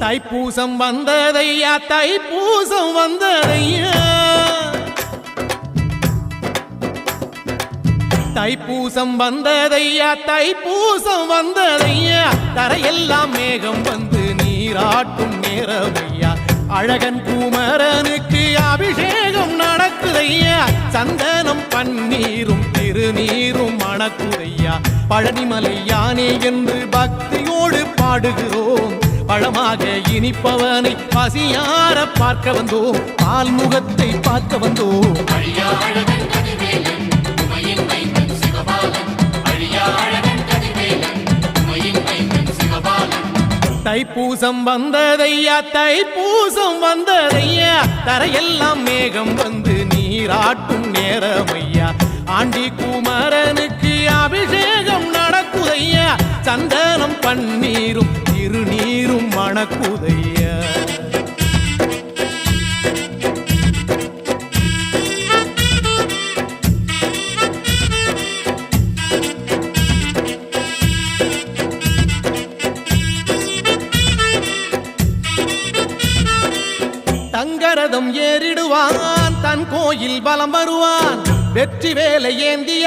தைப்பூசம் வந்ததையா தைப்பூசம் வந்ததையா தைப்பூசம் வந்ததையா தைப்பூசம் வந்ததையா தரையெல்லாம் மேகம் வந்து நீராட்டும் நேரமையா அழகன் குமரனுக்கு அபிஷேகம் நடக்குதையா சந்தனம் பன்னீரும் திருநீரும் மணக்குதையா பழனிமலை யானே என்று பக்தியோடு பாடுகிறோம் பழமாக இனிப்பவனை பசியார பார்க்க வந்தோம் பால்முகத்தை பார்க்க வந்தோம் தைப்பூசம் வந்ததையா தைப்பூசம் வந்ததையா தரையெல்லாம் மேகம் வந்து நீராட்டும் நேரமையா ஆண்டி குமரனுக்கு அபிஷேகம் நடக்குதையா சந்தனம் பன்னீரும் திருநீரும் மணக்குதையா தங்கரதம் ஏறிடுவான் தன் கோயில் பலம் வருவான் வெற்றி வேலை ஏந்திய